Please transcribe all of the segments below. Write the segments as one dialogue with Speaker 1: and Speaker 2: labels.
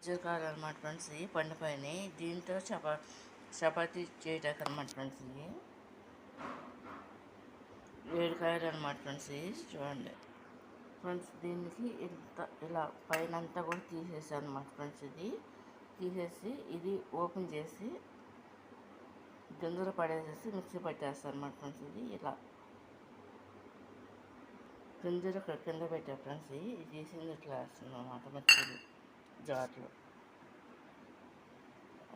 Speaker 1: జీలకాయలు అనమాట ఫ్రెండ్స్, ఇవి పండిపోయినాయి. దీంతో చపాతీ చేయటానికి అనమాట ఫ్రెండ్స్, ఇవి 7 కాయలు అనమాట ఫ్రెండ్స్. ఇవి చూడండి ఫ్రెండ్స్, దీనికి ఇలా పైన అంతా కూడా తీసేసాను అనమాట ఫ్రెండ్స్. ఇది తీసేసి ఇది ఓపెన్ చేసి గింజలు పడేసేసి మిక్సీ పట్టేస్తాను అనమాట ఫ్రెండ్స్. ఇది ఇలా గింజలు కింద పెట్టా ఫ్రెండ్స్. ఇది తీసింది ఇట్లా వేస్తున్నాను అనమాట మిక్సీలు జార్లో.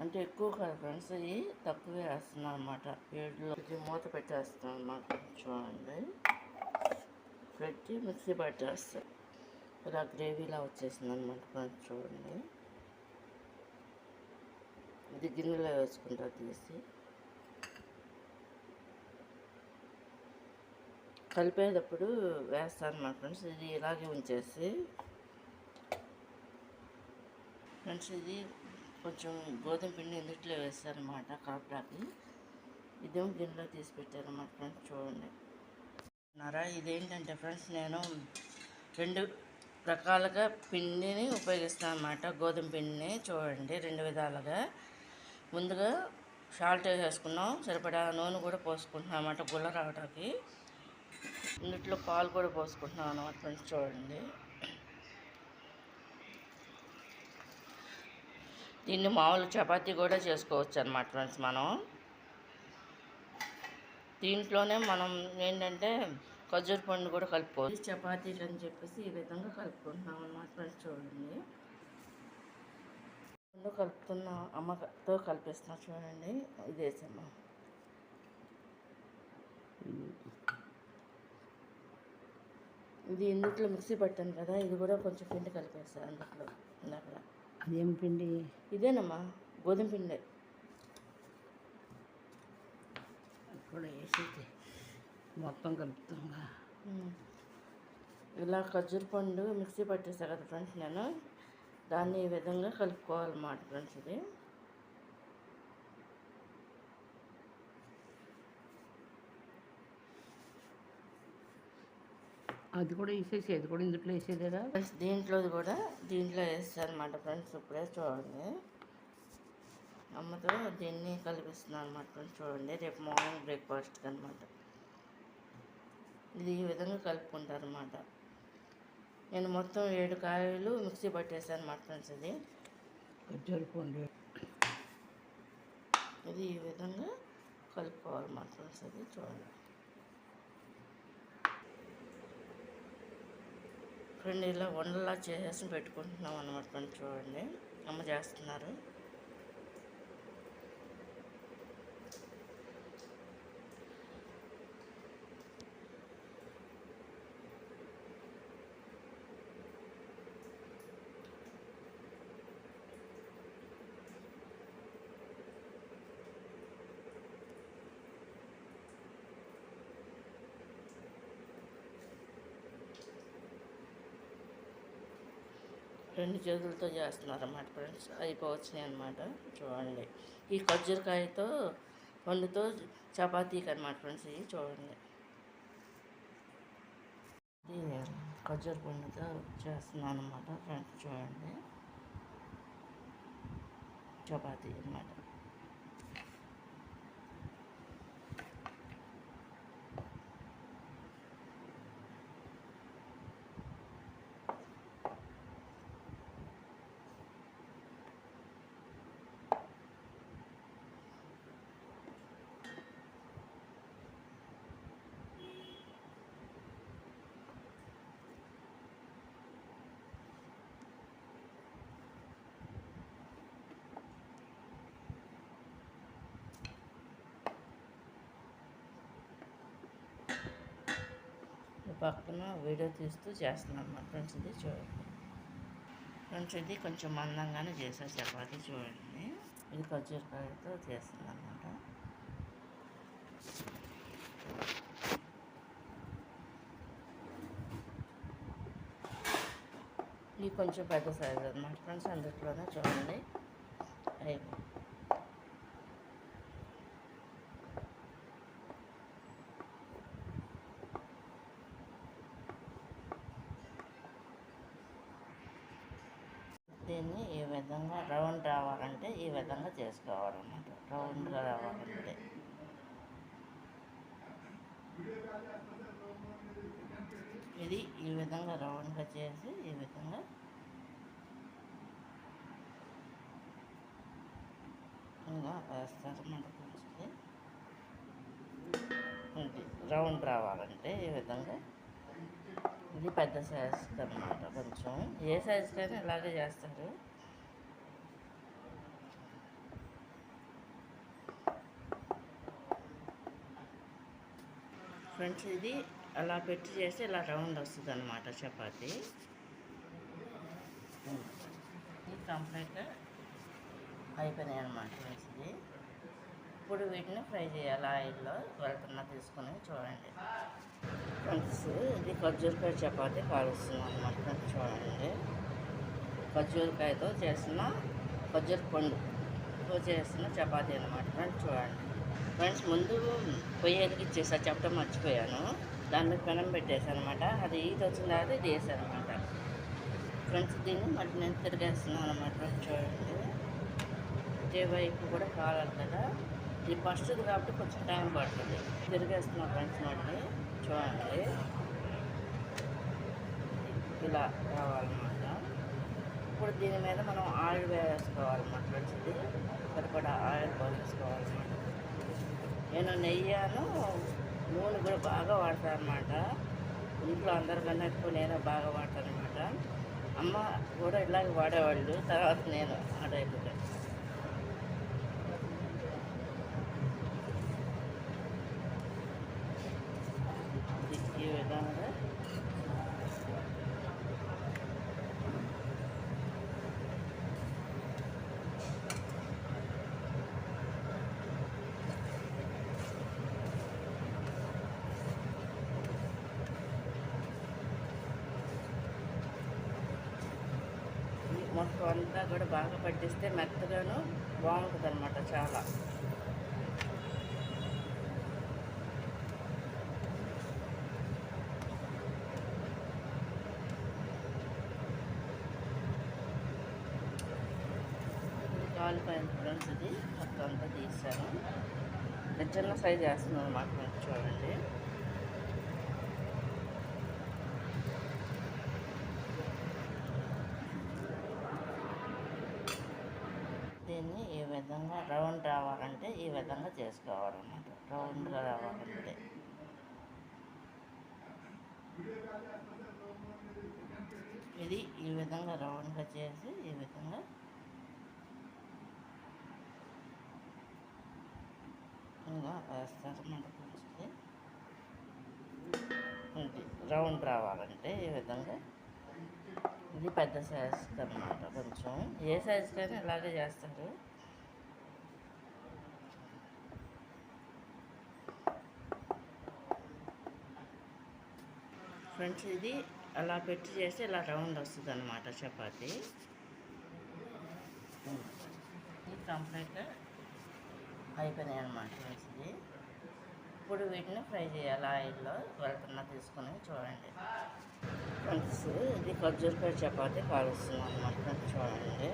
Speaker 1: అంటే ఎక్కువ కాదు ఫ్రెండ్స్, ఇది తక్కువే వేస్తున్నాను అనమాట. వేడిలో ఇది మూత పెట్టేస్తాను అనమాట. చూడండి, పెట్టి మిక్సీ పట్టేస్తాను. ఇలా గ్రేవీలా వచ్చేసింది అనమాట ఫ్రెండ్స్. చూడండి, ఇది గిన్నెలో వేసుకుంటా తీసి. కలిపేటప్పుడు వేస్తాను అనమాట ఫ్రెండ్స్. ఇది ఇలాగే ఉంచేసి ఫ్రెండ్స్, ఇది కొంచెం గోధుమ పిండి ఇందుట్లో వేస్తారనమాట కలపడానికి. ఇదేమో గిన్నెలో తీసి పెట్టారన్నమాట ఫ్రెండ్స్. చూడండి ఇదేంటంటే ఫ్రెండ్స్, నేను 2 రకాలుగా పిండిని ఉపయోగిస్తాను అన్నమాట. గోధుమ పిండిని చూడండి 2 విధాలుగా. ముందుగా సాల్ట్ వేసేసుకున్నాం, సరిపడా నూనె కూడా పోసుకుంటున్నాం అన్నమాట గుల్ల రావడానికి. ఇందులో పాలు కూడా పోసుకుంటున్నాం అన్నమాట ఫ్రెండ్స్. చూడండి, దీన్ని మామూలు చపాతీ కూడా చేసుకోవచ్చు అన్నమాట ఫ్రెండ్స్. మనం దీంట్లోనే మనం ఏంటంటే ఖర్జూర పండు కూడా కలుపుకోవచ్చు. చపాతీలు అని చెప్పేసి ఈ విధంగా కలుపుకుంటున్నాం అన్నమాట ఫ్రెండ్స్. చూడండి, కలుపుతున్నా, అమ్మతో కలిపిస్తున్నా. చూడండి, ఇది వేసాము. ఇది ఇందుట్లో మిక్సీ పట్టాను కదా, ఇది కూడా కొంచెం పిండి కలిపేస్తాను అందులో. ఇందాక
Speaker 2: అదేం పిండి?
Speaker 1: ఇదేనమ్మా, గోధుమ పిండి.
Speaker 2: ఇప్పుడు వేసి మొత్తం కలుపుతుందా?
Speaker 1: ఇలా ఖర్జూర పండు మిక్సీ పట్టేస్తాను కదా ఫ్రెండ్స్ నేను. దాన్ని ఈ విధంగా కలుపుకోవాలన్నమాట ఫ్రెండ్స్. ఇది
Speaker 2: అది కూడా వేసేసి అది కూడా ఇందులో వేసేదేరా
Speaker 1: ఫ్రెండ్స్. దీంట్లో వేస్తాను అనమాట ఫ్రెండ్స్. ఇప్పుడే చూడండి, అమ్మతో దీన్ని కలిపిస్తున్నాను అనమాట ఫ్రెండ్స్. చూడండి, రేపు మార్నింగ్ బ్రేక్ఫాస్ట్కి అనమాట. ఇది ఈ విధంగా కలుపుకుంటారు అనమాట. నేను మొత్తం 7 కాయలు మిక్సీ పట్టేసాను అనమాట ఫ్రెండ్స్. ఇది
Speaker 2: ఖర్జూరపండు
Speaker 1: ఇది ఈ విధంగా కలుపుకోవాలన్నమాట ఫ్రెండ్స్. అది చూడండి ఫ్రెండ్, ఇలా వండలా చేసేసి పెట్టుకుంటున్నాం అన్నమాట ఫ్రెండ్. చూడండి, అమ్మ చేస్తున్నారు. రెండు చేతులతో చేస్తున్నారన్నమాట ఫ్రెండ్స్. అయిపోవచ్చినాయి అన్నమాట. చూడండి, ఈ ఖర్జూరకాయతో పండుతో చపాతీకి అనమాట ఫ్రెండ్స్. ఇవి చూడండి, ఇది ఖర్జూర పండుతో చేస్తున్నాను అనమాట ఫ్రెండ్స్. చూడండి, చపాతీ అన్నమాట. పక్కన వీడియో తీస్తూ చేస్తున్నాను అన్నమాట ఫ్రెండ్స్. ఇది చూడండి ఫ్రెండ్స్, ఇది కొంచెం మందంగానే చేసాను చపాతీ. చూడండి, ఇది ఖర్జూరకాయతో చేస్తున్నాను అన్నమాట. ఇది కొంచెం పెద్ద సైజు అన్నమాట ఫ్రెండ్స్. అందులోనే చూడండి అయిపోయింది. దీన్ని ఈ విధంగా విధంగా రౌండ్ రావాలంటే ఈ విధంగా చేసుకోవాలన్నమాట. రౌండ్గా రావాలంటే ఇది ఈ విధంగా రౌండ్గా చేసి ఈ విధంగా ఇంకా వేస్తారన్నమాట. ఇది రౌండ్ రావాలంటే ఈ విధంగా. ఇది పెద్ద సైజ్ అన్నమాట. కొంచెం ఏ సైజు కానీ ఇలాగే చేస్తారు. ఫ్రెండ్స్ ఇది అలా పెట్టి చేస్తే ఇలా రౌండ్ వస్తుంది అన్నమాట చపాతీ. ఇది కంప్లీట్గా అయిపోయినాయి అన్నమాట ఫ్రెండ్స్. ఇది ఇప్పుడు వీటిని ఫ్రై చేయాలి ఆయిల్లో. వెళ్తున్నా తీసుకొని చూడండి ఫ్రెండ్స్. ఇది ఖర్జూరకాయ చపాతీ కాలుస్తున్నాం అన్నమాట ఫ్రెండ్స్. చూడండి ఖర్జూరకాయతో చేసిన ఖర్జూర పండుతో చేసిన చపాతీ అన్నమాట ఫ్రెండ్స్. చూడండి ఫ్రెండ్స్, ముందు పొయ్యి ఎదిగిచ్చేసా చెప్పడం మర్చిపోయాను. దాని మీద పెనం పెట్టేసాను అనమాట. అది ఈత వచ్చిన తర్వాత ఇది వేసాను అనమాట ఫ్రెండ్స్. దీన్ని మళ్ళీ నేను తిరిగేస్తున్నాను అనమాట ఫ్రెండ్స్. చూడండి ఇదే వైపు కూడా కావాలి కదా. ఇది ఫస్ట్ది కాబట్టి కొంచెం టైం పడుతుంది. తిరిగేస్తున్నాను ఫ్రెండ్స్. మళ్ళీ చూడండి ఇలా రావాలన్నమాట. ఇప్పుడు దీని మీద మనం ఆయిల్ వేసుకోవాలన్నమాట ఫ్రెండ్స్. ఇది సరిపడా ఆయిల్ పోసుకోవాలన్నమాట. నేను నెయ్యాను నూనె కూడా బాగా వాడతాను అన్నమాట. ఇంట్లో అందరికన్నా ఎక్కువ నేను బాగా వాడతాను అనమాట. అమ్మ కూడా ఇలాగే వాడేవాళ్ళు. తర్వాత నేను ఆ టైపుగా ఈ విధంగా మొత్తం అంతా కూడా బాగా పట్టిస్తే మెత్తగాను బాగుంటుంది అనమాట. చాలా కాలిపోయిన ఫ్రెండ్స్. ఇది మొత్తం అంతా తీసాను. చిన్న సైజ్ వేస్తున్నాను అనమాట ఫ్రెండ్స్. చూడండి దీన్ని ఈ విధంగా రౌండ్ రావాలంటే ఈ విధంగా చేసుకోవాలన్నమాట. రౌండ్గా రావాలంటే ఇది ఈ విధంగా రౌండ్గా చేసి ఈ విధంగా ఇంకా వేస్తారన్నమాట. ఇది రౌండ్ రావాలంటే ఈ విధంగా. ఇది పెద్ద సైజ్ అన్నమాట. కొంచెం ఏ సైజు కానీ ఇలాగే చేస్తారు. ఫ్రెండ్స్ ఇది అలా పెట్టి చేస్తే ఇలా రౌండ్ వస్తుంది అన్నమాట చపాతీ. ఇది కంప్లీట్గా అయిపోయినాయి అన్నమాట ఫ్రెండ్స్. ఇది ఇప్పుడు వీటిని ఫ్రై చేయాలి ఆయిల్లో. వెళ్తున్నా తీసుకొని చూడండి ఫ్రెండ్స్. ఇది ఖర్జూరకాయ చపాతీ కాలుస్తున్నాం అన్నమాట ఫ్రెండ్స్. చూడండి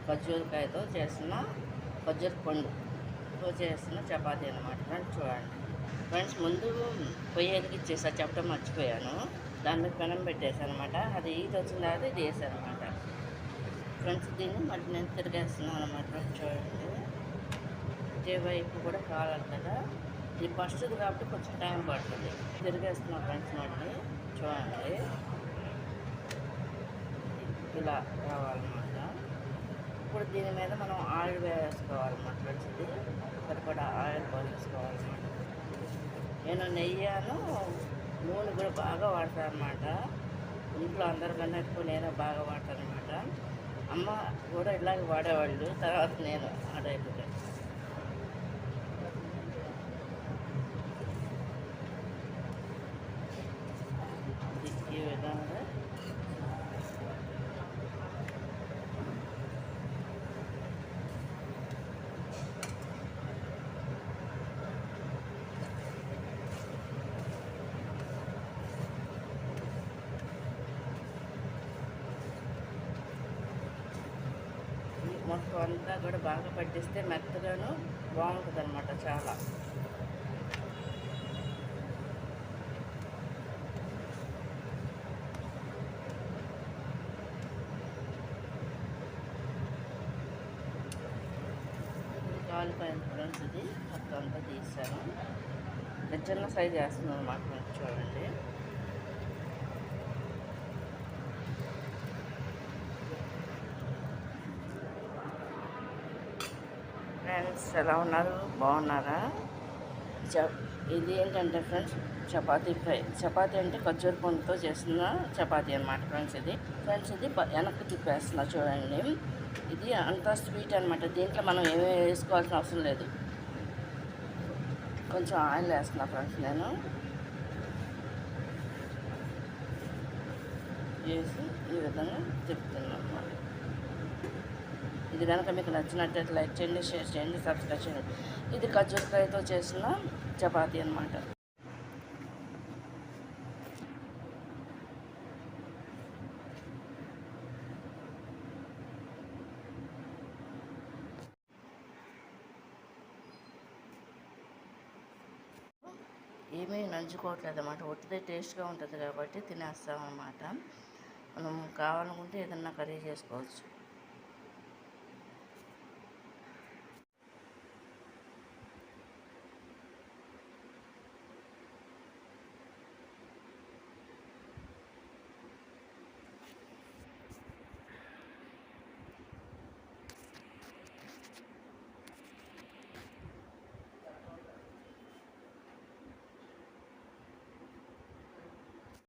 Speaker 1: ఖర్జూరకాయతో చేసిన ఖర్జూర పండుతో చేసిన చపాతీ అన్నమాట ఫ్రెండ్స్. చూడండి ఫ్రెండ్స్, ముందు పొయ్యి ఎదిగిచ్చేసా చెప్పడం మర్చిపోయాను. దాని మీద పెనం పెట్టేసాను అనమాట. అది ఈత వచ్చిన తర్వాత ఇది వేసాను అనమాట ఫ్రెండ్స్. దీన్ని మళ్ళీ నేను తిరిగేస్తున్నాను అనమాట ఫ్రెండ్స్. చూడండి ఇదే వైపు కూడా కావాలి కదా. ఇది ఫస్ట్ది కాబట్టి కొంచెం టైం పడుతుంది. తిరిగేస్తున్నాను ఫ్రెండ్స్. మళ్ళీ చూడండి ఇలా రావాలన్నమాట. ఇప్పుడు దీని మీద మనం ఆయిల్ వేసుకోవాలన్నమాట ఫ్రెండ్స్. ఇది సరిపడా ఆయిల్ పోసుకోవాలన్నమాట. నేను నెయ్యాను నూనె కూడా బాగా వాడతాను అన్నమాట. ఇంట్లో అందరికన్నా ఎక్కువ నేను బాగా వాడతాను అనమాట. అమ్మ కూడా ఇలాగే వాడేవాళ్ళు. తర్వాత నేను ఆ టైపుగా ఈ విధంగా మొత్తం అంతా కూడా బాగా పట్టిస్తే మెత్తగాను బాగుంటుంది అనమాట చాలా. కాలిపోయింది ఫ్రెండ్స్, ఇది మొత్తం అంతా తీసాను. చిన్న సైజ్ వేస్తున్నాను అనమాట ఫ్రెండ్స్, చూడండి. ఫ్రెండ్స్ ఎలా ఉన్నారు, బాగున్నారా? ఇది ఏంటంటే ఫ్రెండ్స్ చపాతీ ఫ్రై. చపాతీ అంటే ఖర్జూర పొందుతో చేసిన చపాతీ అనమాట ఫ్రెండ్స్. ఇది వెనక్కి తిప్పేస్తున్నా చూడండి. ఇది అంత స్వీట్ అనమాట. దీంట్లో మనం ఏమీ వేసుకోవాల్సిన అవసరం లేదు. కొంచెం ఆయిల్ వేస్తున్నా ఫ్రెండ్స్, నేను వేసి ఈ విధంగా తిప్పుతున్నాను అనమాట. ఇది కనుక మీకు నచ్చినట్టయితే లైక్ చేయండి, షేర్ చేయండి, సబ్స్క్రైబ్ చేయండి. ఇది ఖర్జూరకాయతో చేసిన చపాతీ అనమాట. ఏమీ నంచుకోవట్లేదు అన్నమాట. ఒట్టిదే టేస్ట్గా ఉంటుంది కాబట్టి తినేస్తాం అన్నమాట. మనం కావాలనుకుంటే ఏదన్నా కర్రీ చేసుకోవచ్చు.